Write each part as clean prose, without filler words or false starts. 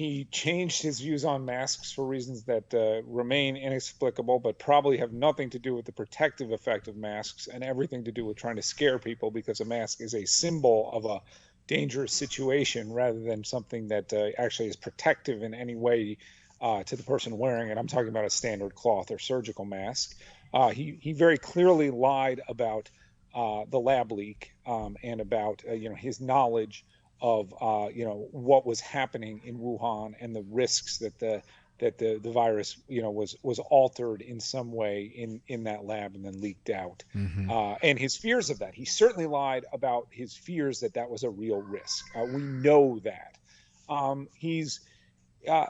He changed his views on masks for reasons that remain inexplicable, but probably have nothing to do with the protective effect of masks and everything to do with trying to scare people, because a mask is a symbol of a dangerous situation rather than something that actually is protective in any way to the person wearing it. I'm talking about a standard cloth or surgical mask. He very clearly lied about the lab leak and about his knowledge of what was happening in Wuhan and the risks that the virus was altered in some way in that lab and then leaked out, and his fears of that. He certainly lied about his fears that was a real risk. We know that.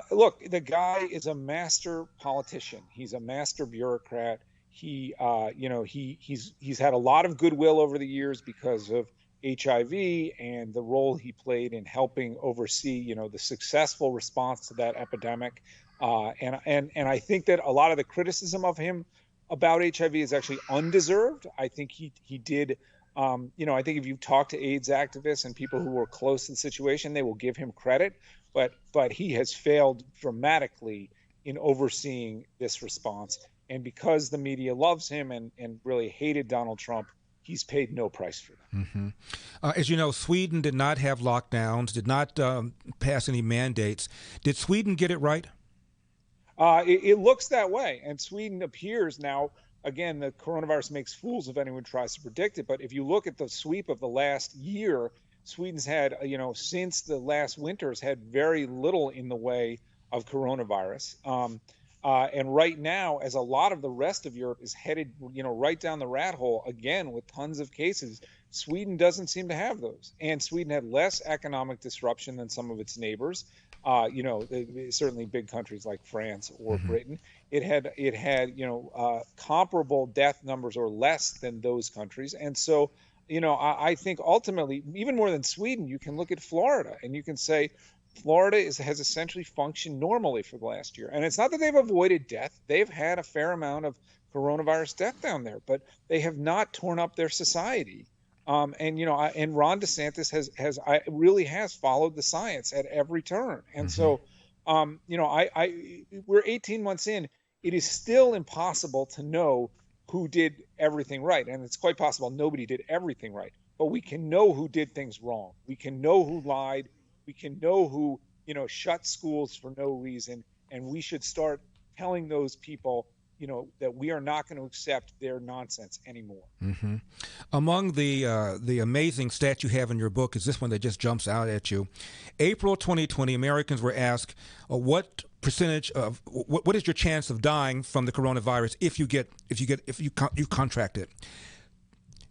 Look, the guy is a master politician. He's a master bureaucrat. He's had a lot of goodwill over the years because of HIV and the role he played in helping oversee, the successful response to that epidemic. And I think that a lot of the criticism of him about HIV is actually undeserved. I think he did. I think if you talk to AIDS activists and people who were close to the situation, they will give him credit. But he has failed dramatically in overseeing this response. And because the media loves him and really hated Donald Trump, he's paid no price for that. As you know, Sweden did not have lockdowns, did not pass any mandates. Did Sweden get it right? It looks that way. And Sweden appears now, again, the coronavirus makes fools of anyone who tries to predict it. But if you look at the sweep of the last year, Sweden's had, since the last winters, had very little in the way of coronavirus. And right now, as a lot of the rest of Europe is headed, right down the rat hole again with tons of cases, Sweden doesn't seem to have those. And Sweden had less economic disruption than some of its neighbors. Certainly big countries like France or Britain. It had comparable death numbers or less than those countries. And so, I think ultimately, even more than Sweden, you can look at Florida and you can say, Florida has essentially functioned normally for the last year. And it's not that they've avoided death. They've had a fair amount of coronavirus death down there, but they have not torn up their society. And Ron DeSantis really has followed the science at every turn. And so, we're 18 months in. It is still impossible to know who did everything right. And it's quite possible nobody did everything right. But we can know who did things wrong. We can know who lied. We can know who, shut schools for no reason, and we should start telling those people, that we are not going to accept their nonsense anymore. Among the amazing stats you have in your book is this one that just jumps out at you. April 2020, Americans were asked, what percentage of what is your chance of dying from the coronavirus if you contract it?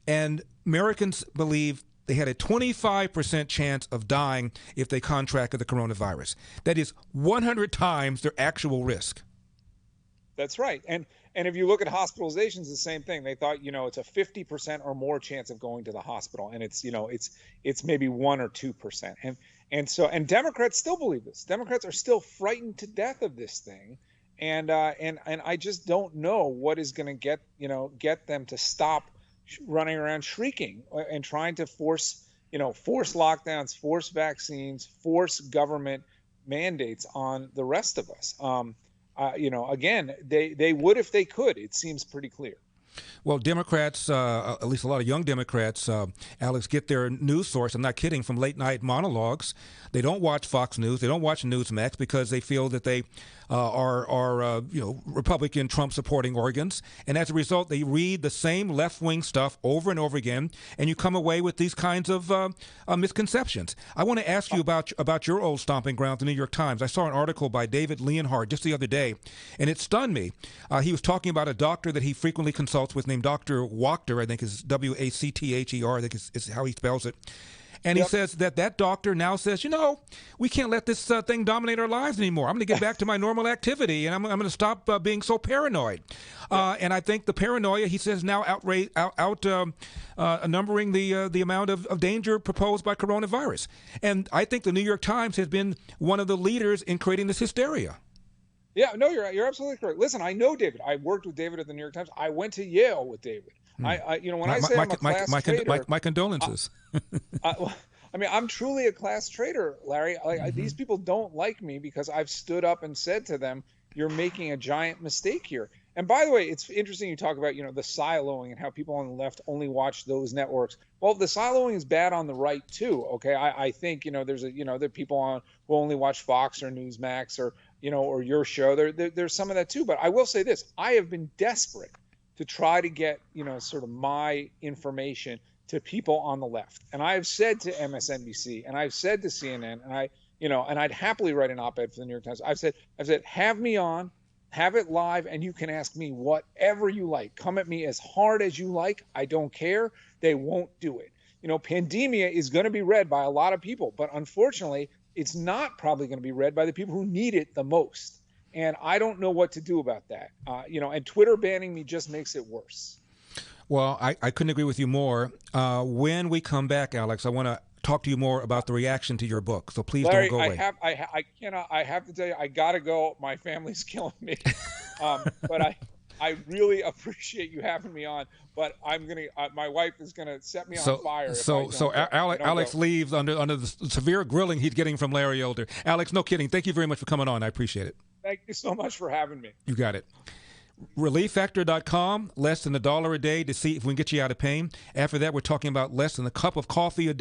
And Americans believe they had a 25% chance of dying if they contracted the coronavirus. That is 100 times their actual risk. That's right. And if you look at hospitalizations, the same thing. They thought, it's a 50% or more chance of going to the hospital. And it's maybe 1 or 2%. And Democrats still believe this. Democrats are still frightened to death of this thing. And I just don't know what is going to get them to stop running around shrieking and trying to force lockdowns, force vaccines, force government mandates on the rest of us. Again, they would if they could. It seems pretty clear. Well, Democrats, at least a lot of young Democrats, Alex, get their news source, I'm not kidding, from late night monologues. They don't watch Fox News. They don't watch Newsmax because they feel that they are Republican Trump supporting organs. And as a result, they read the same left-wing stuff over and over again. And you come away with these kinds of misconceptions. I want to ask you about your old stomping ground, the New York Times. I saw an article by David Leonhardt just the other day, and it stunned me. He was talking about a doctor that he frequently consults with named Dr. Wachter, I think is Wacther, I think is how he spells it. And he says that doctor now says, we can't let this thing dominate our lives anymore. I'm going to get back to my normal activity, and I'm going to stop being so paranoid. And I think the paranoia, he says, now numbering the amount of danger proposed by coronavirus. And I think the New York Times has been one of the leaders in creating this hysteria. Yeah, no, you're absolutely correct. Listen, I know David. I worked with David at the New York Times. I went to Yale with David. When I say I'm a class traitor, my condolences. I mean, I'm truly a class traitor, Larry. Hmm. These people don't like me because I've stood up and said to them, "You're making a giant mistake here." And by the way, it's interesting you talk about, the siloing and how people on the left only watch those networks. Well, the siloing is bad on the right too. Okay, I think there are people on who only watch Fox or Newsmax or your show. There's some of that too. But I will say this: I have been desperate to try to get sort of my information to people on the left. And I've said to MSNBC and I've said to CNN and I'd happily write an op-ed for the New York Times. I've said, have me on, have it live, and you can ask me whatever you like. Come at me as hard as you like. I don't care. They won't do it. Pandemia is going to be read by a lot of people, but unfortunately, it's not probably going to be read by the people who need it the most. And I don't know what to do about that. And Twitter banning me just makes it worse. Well, I couldn't agree with you more. When we come back, Alex, I want to talk to you more about the reaction to your book. So please don't Larry, go away. I cannot. I have to tell you, I gotta go. My family's killing me. But I really appreciate you having me on. But I'm gonna. My wife is gonna set me on So, fire if I so, don't so go. Alex leaves under the severe grilling he's getting from Larry Elder. Alex, no kidding. Thank you very much for coming on. I appreciate it. Thank you so much for having me. You got it. ReliefFactor.com, less than $1 a day to see if we can get you out of pain. After that, we're talking about less than a cup of coffee a day.